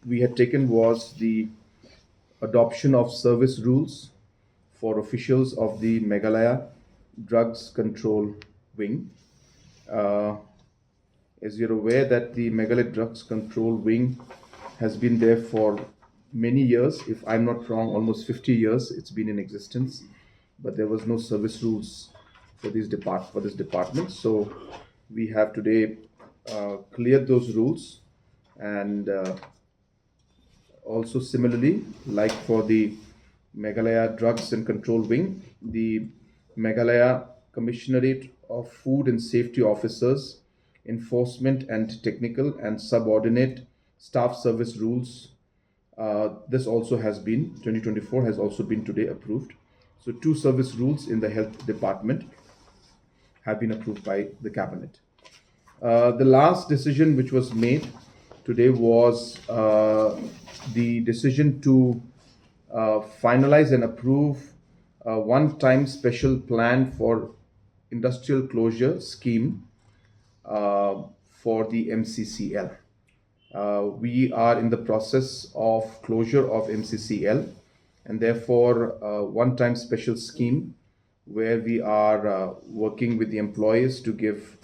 we had taken was the adoption of service rules for officials of the Meghalaya Drugs Control Wing. Uh, as you're aware that the Meghalaya Drugs Control Wing has been there for many years, if I'm not wrong, almost 50 years it's been in existence, but there was no service rules for this department. So we have today cleared those rules, and also similarly, like for the Meghalaya Drugs and Control Wing, the Meghalaya Commissionerate of Food and Safety Officers, Enforcement and Technical and Subordinate Staff Service Rules. This also has been 2024 has also been today approved. So two service rules in the health department have been approved by the cabinet. The last decision which was made today was the decision to finalize and approve a one-time special plan for industrial closure scheme for the MCCL. We are in the process of closure of MCCL, and therefore one-time special scheme where we are working with the employees to give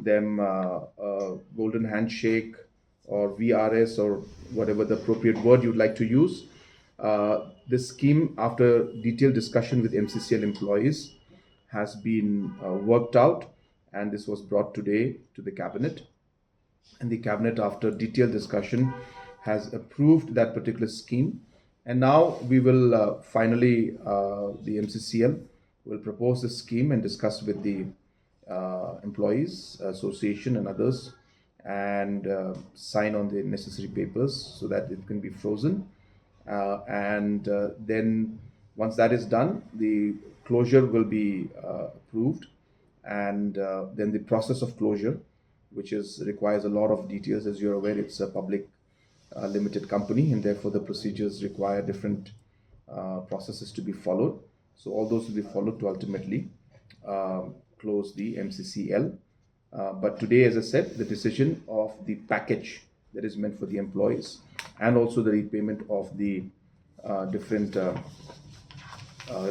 them a golden handshake or VRS or whatever the appropriate word you'd like to use. This scheme, after detailed discussion with MCCL employees, has been worked out, and this was brought today to the cabinet. And the cabinet, after detailed discussion, has approved that particular scheme. And now we will finally, the MCCL will propose the scheme and discuss with the employees association and others, and sign on the necessary papers so that it can be frozen. And then once that is done, the closure will be approved, and then the process of closure, which requires a lot of details. As you're aware, it's a public limited company, and therefore the procedures require different processes to be followed. So all those will be followed to ultimately close the MCCL. But today, as I said, the decision of the package that is meant for the employees and also the repayment of the different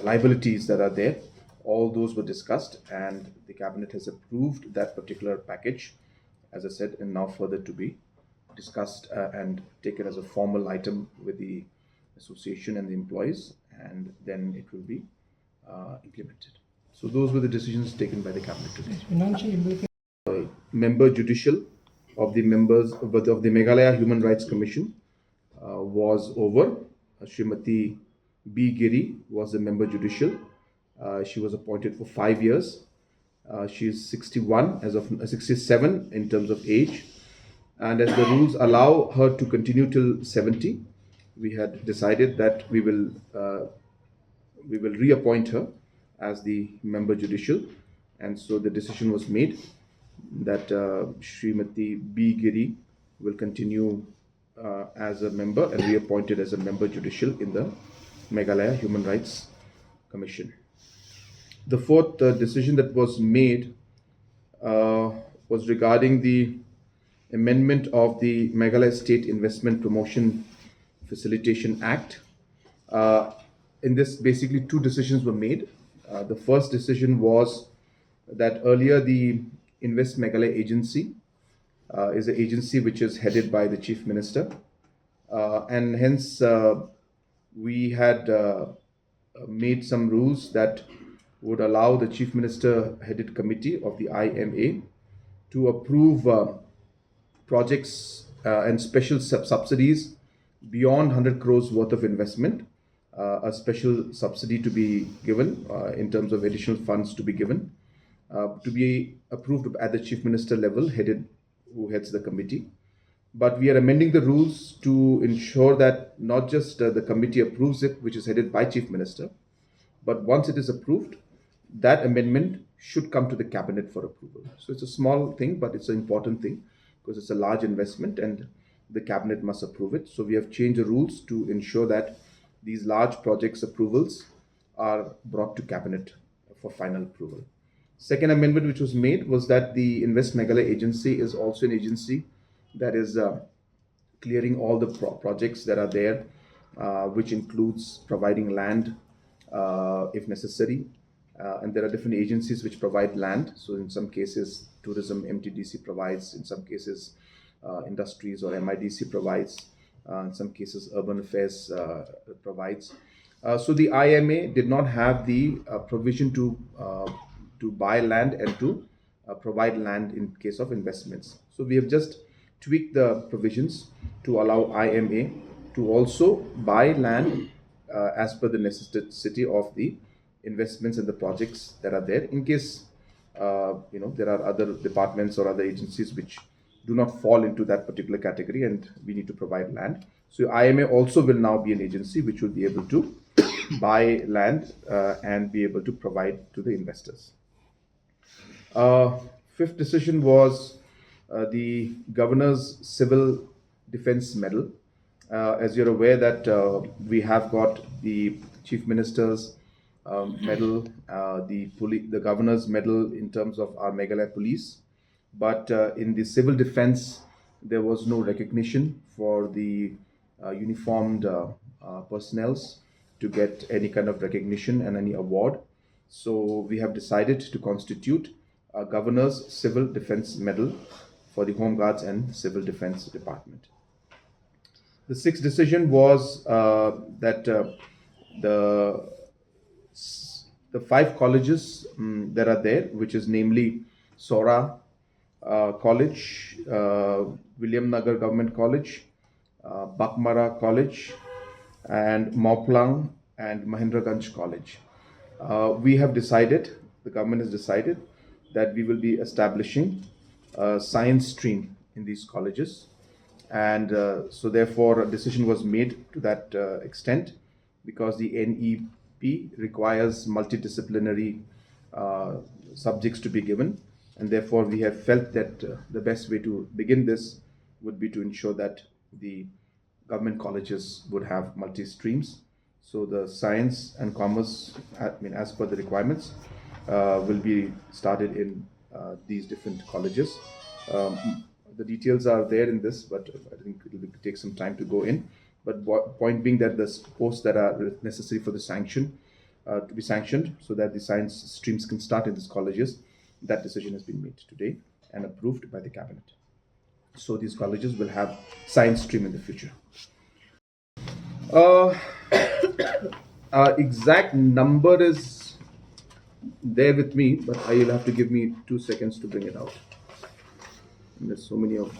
liabilities that are there, all those were discussed, and the cabinet has approved that particular package, as I said, and now further to be discussed and taken as a formal item with the association and the employees, and then it will be implemented. So those were the decisions taken by the cabinet today. Member judicial of the members of the Meghalaya Human Rights Commission was over. Srimati B. Giri was the member judicial. She was appointed for 5 years. She is 61 as of 67 in terms of age, and as the rules allow her to continue till 70, we had decided that we will reappoint her as the member judicial, and so the decision was made that Srimati B. Giri will continue as a member and reappointed as a member judicial in the Meghalaya Human Rights Commission. The fourth decision that was made was regarding the amendment of the Meghalaya State Investment Promotion Facilitation Act. In this, basically, two decisions were made. The first decision was that earlier the Invest Meghalaya Agency is an agency which is headed by the Chief Minister, and hence we had made some rules that would allow the Chief Minister headed committee of the IMA to approve projects and special subsidies beyond 100 crores worth of investment, a special subsidy to be given in terms of additional funds to be given, to be approved at the Chief Minister level, who heads the committee. But we are amending the rules to ensure that not just the committee approves it, which is headed by Chief Minister, but once it is approved, that amendment should come to the cabinet for approval. So it's a small thing, but it's an important thing because it's a large investment and the cabinet must approve it. So we have changed the rules to ensure that these large projects approvals are brought to cabinet for final approval. Second amendment which was made was that the Invest Meghalaya Agency is also an agency that is clearing all the projects that are there, which includes providing land if necessary. And there are different agencies which provide land. So in some cases, tourism MTDC provides, in some cases, industries or MIDC provides, in some cases, urban affairs provides. So the IMA did not have the provision to buy land and to provide land in case of investments. So we have just tweaked the provisions to allow IMA to also buy land as per the necessity of the investments and the projects that are there. In case there are other departments or other agencies which do not fall into that particular category and we need to provide land. So IMA also will now be an agency which will be able to buy land and be able to provide to the investors. Fifth decision was the Governor's Civil Defense Medal. As you're aware that we have got the Chief Minister's medal, the Governor's medal in terms of our Meghalaya police, but in the civil defense there was no recognition for the uniformed personnels to get any kind of recognition and any award. So we have decided to constitute a Governor's Civil Defense Medal for the Home Guards and Civil Defense Department. The sixth decision was that the 5 colleges that are there, which is namely Sora College, William Nagar Government College, Bakmara College, and Mauplang and Mahendraganj College. We have decided, the government has decided, that we will be establishing a science stream in these colleges. And so therefore a decision was made to that extent, because the NEP requires multidisciplinary subjects to be given, and therefore we have felt that the best way to begin this would be to ensure that the government colleges would have multi-streams. So the science and commerce, as per the requirements, will be started in these different colleges. The details are there in this, but I think it will take some time to go in. But point being that the posts that are necessary for the sanction to be sanctioned, so that the science streams can start in these colleges, that decision has been made today and approved by the cabinet. So these colleges will have science stream in the future. Exact number is there with me, but you'll have to give me 2 seconds to bring it out. And there's so many of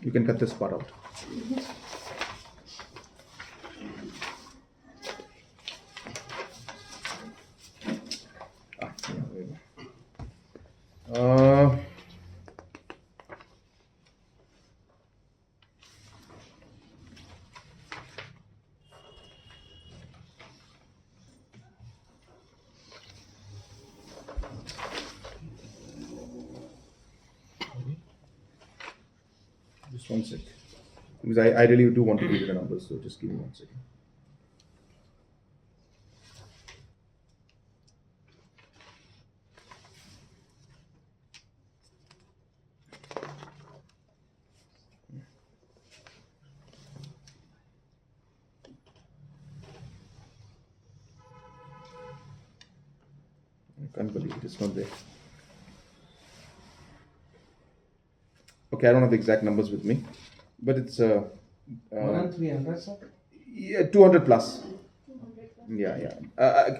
you can cut this part out. Just 1 sec, because I really do want to give you the numbers, so just give me 1 second. I can't believe it is not there. Okay, I don't have the exact numbers with me, but it's More than 300, sir? yeah, 200 plus. Yeah.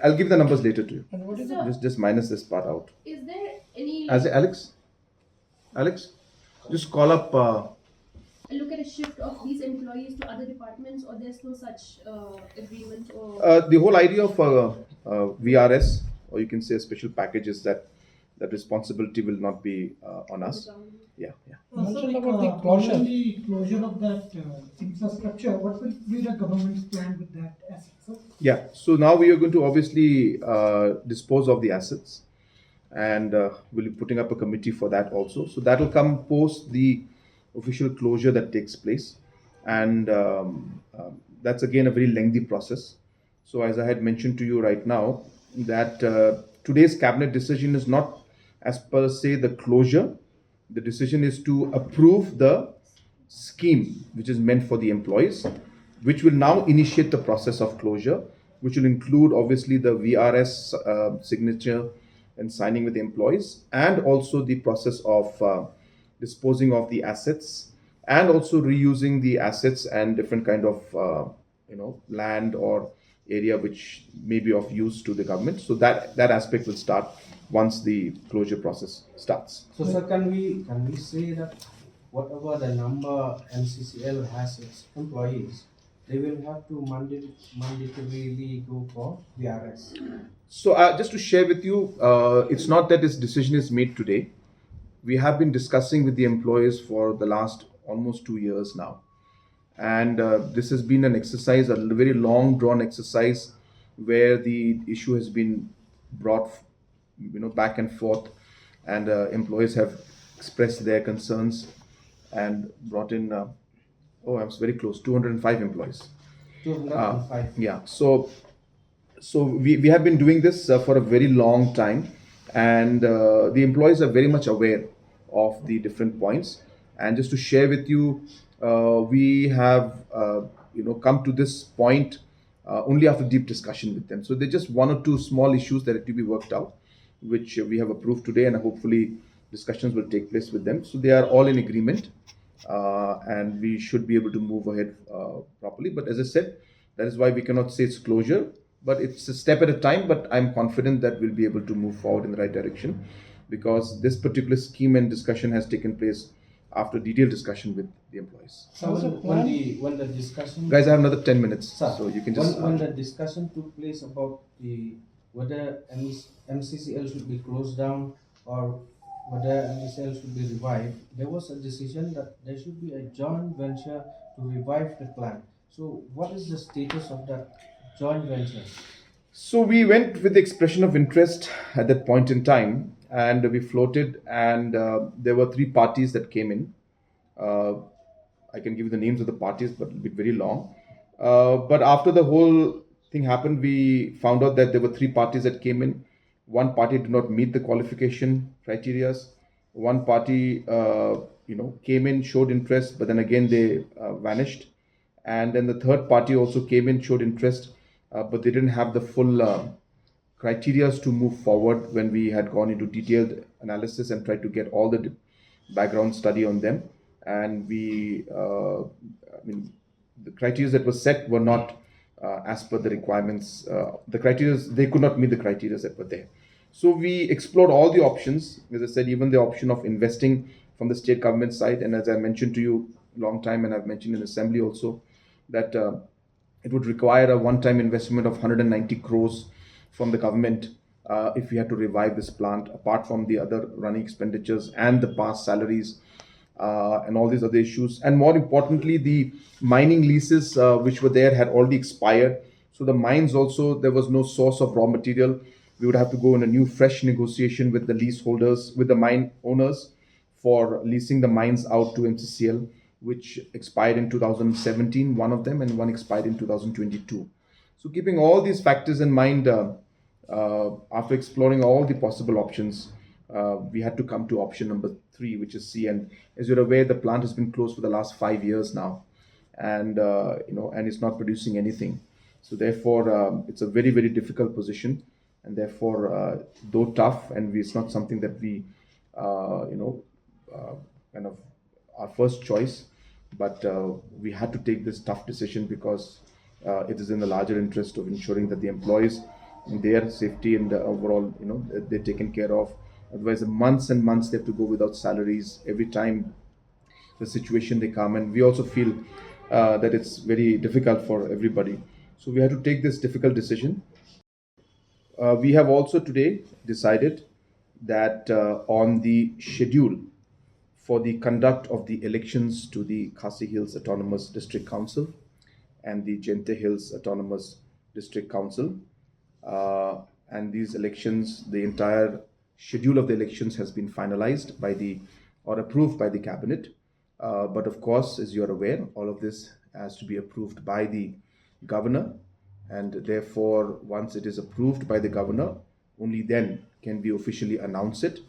I'll give the numbers later to you. And what is Just minus this part out. Is there any As Alex, just call up. look at a shift of these employees to other departments, or there's no such agreement? Or The whole idea of VRS, or you can say a special package, is that responsibility will not be on us. Yeah. Also, about the closure. the closure of that infrastructure, what will be the government's plan with that asset, sir? Yeah. So now we are going to obviously dispose of the assets, and we'll be putting up a committee for that also. So that will come post the official closure that takes place, and that's again a very lengthy process. So, as I had mentioned to you right now, that today's cabinet decision is not as per se the closure. The decision is to approve the scheme which is meant for the employees, which will now initiate the process of closure, which will include obviously the VRS signature and signing with the employees, and also the process of disposing of the assets, and also reusing the assets and different kind of land or area which may be of use to the government. So that aspect will start once the closure process starts. So, sir, can we say that whatever the number MCCL has its employees, they will have to mandatorily go for VRS? So just to share with you, it's not that this decision is made today. We have been discussing with the employees for the last almost 2 years now, and this has been an exercise, a very long drawn exercise, where the issue has been brought, back and forth, and employees have expressed their concerns and brought in. Oh, I was very close. 205 employees. 205. Yeah. So we have been doing this for a very long time, and the employees are very much aware of the different points. And just to share with you, we have come to this point only after deep discussion with them. So there's just one or two small issues that have to be worked out, which we have approved today, and hopefully discussions will take place with them. So they are all in agreement, and we should be able to move ahead properly. But as I said, that is why we cannot say it's closure, but it's a step at a time. But I'm confident that we'll be able to move forward in the right direction, because this particular scheme and discussion has taken place after detailed discussion with the employees. So when the discussion, Guys, I have another 10 minutes, sir, so you can just. when the discussion took place about the whether MCCL should be closed down or whether MCCL should be revived, there was a decision that there should be a joint venture to revive the plant. So what is the status of that joint venture? So we went with the expression of interest at that point in time, and we floated, and there were three parties that came in. Uh, I can give you the names of the parties, but it'll be very long. But after the whole thing happened, we found out that there were three parties that came in. One party did not meet the qualification criterias. One party, came in, showed interest, but then again they vanished. And then the third party also came in, showed interest, but they didn't have the full criteria to move forward when we had gone into detailed analysis and tried to get all the background study on them. And the criteria that were set were not as per the requirements. The criteria, they could not meet the criteria that were there. So we explored all the options. As I said, even the option of investing from the state government side, and as I mentioned to you long time, and I've mentioned in assembly also, that it would require a one-time investment of 190 crores from the government if we had to revive this plant, apart from the other running expenditures and the past salaries and all these other issues. And more importantly, the mining leases which were there had already expired. So the mines also, there was no source of raw material. We would have to go in a new fresh negotiation with the leaseholders, with the mine owners, for leasing the mines out to MCCL, which expired in 2017, one of them, and one expired in 2022. So keeping all these factors in mind, after exploring all the possible options, we had to come to option number 3, which is C. And as you're aware, the plant has been closed for the last 5 years now, and and it's not producing anything. So therefore, it's a very, very difficult position, and therefore, though tough, and it's not something that we, kind of our first choice, but we had to take this tough decision because it is in the larger interest of ensuring that the employees, their safety and overall, they're taken care of. Otherwise, months and months they have to go without salaries every time the situation they come, and we also feel that it's very difficult for everybody. So we had to take this difficult decision. We have also today decided that on the schedule for the conduct of the elections to the Khasi Hills Autonomous District Council and the Gente Hills Autonomous District Council. And these elections, the entire schedule of the elections has been finalized by or approved by the cabinet. But of course, as you are aware, all of this has to be approved by the governor, and therefore, once it is approved by the governor, only then can we officially announce it.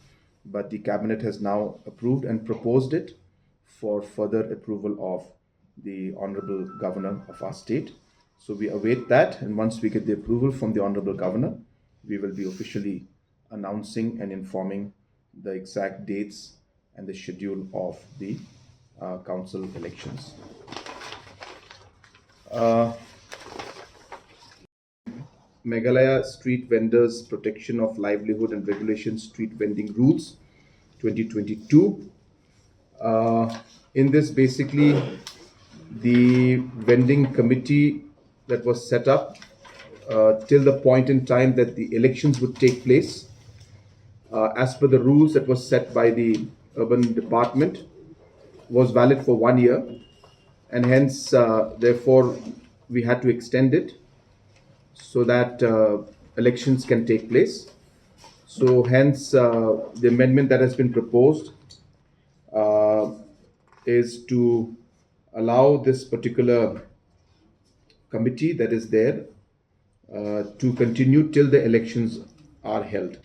But the cabinet has now approved and proposed it for further approval of the honorable governor of our state. So we await that, and once we get the approval from the honorable governor, we will be officially announcing and informing the exact dates and the schedule of the council elections. Meghalaya Street Vendors Protection of Livelihood and Regulation Street Vending Rules 2022. In this, basically, the vending committee that was set up till the point in time that the elections would take place, as per the rules that was set by the urban department, was valid for 1 year, and hence, therefore, we had to extend it so that elections can take place. So hence, the amendment that has been proposed is to allow this particular committee that is there to continue till the elections are held.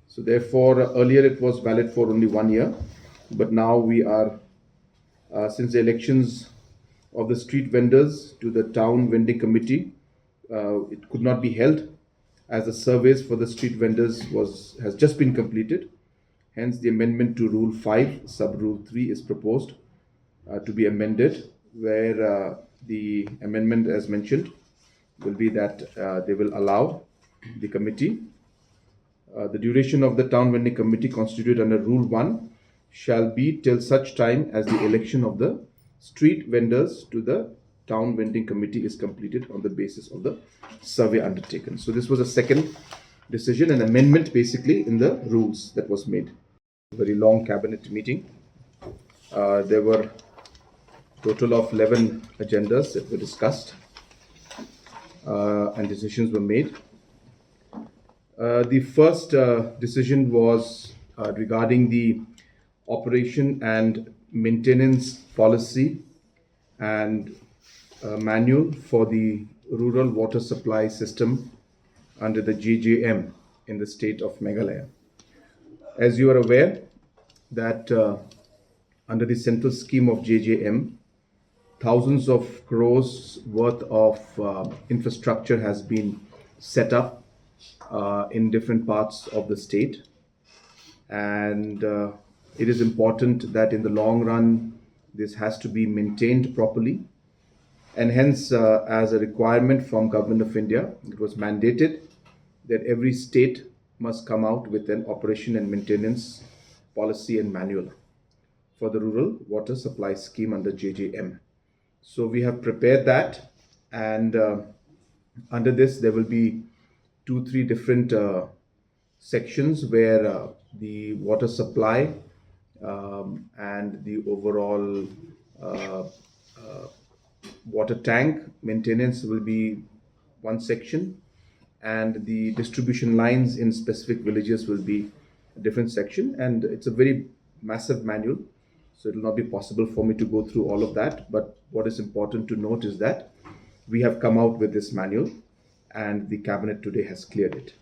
So therefore, earlier it was valid for only 1 year, but now we are, since the elections of the street vendors to the town vending committee, it could not be held as the surveys for the street vendors has just been completed. Hence, the amendment to Rule 5, Sub Rule 3 is proposed to be amended, where the amendment, as mentioned, will be that they will allow the committee. The duration of the town vending committee constituted under Rule 1 shall be till such time as the election of the street vendors to the town vending committee is completed on the basis of the survey undertaken. So this was a second decision, an amendment basically in the rules that was made. Very long cabinet meeting. There were total of 11 agendas that were discussed and decisions were made. The first decision was regarding the operation and maintenance policy and manual for the rural water supply system under the JJM in the state of Meghalaya. As you are aware that under the central scheme of JJM, thousands of crores worth of infrastructure has been set up in different parts of the state, and it is important that in the long run this has to be maintained properly, and hence as a requirement from Government of India, it was mandated that every state must come out with an operation and maintenance policy and manual for the rural water supply scheme under JJM. So we have prepared that, and under this there will be 2-3 different sections where the water supply and the overall water tank maintenance will be one section, and the distribution lines in specific villages will be a different section. And it's a very massive manual, so it will not be possible for me to go through all of that. But what is important to note is that we have come out with this manual and the cabinet today has cleared it.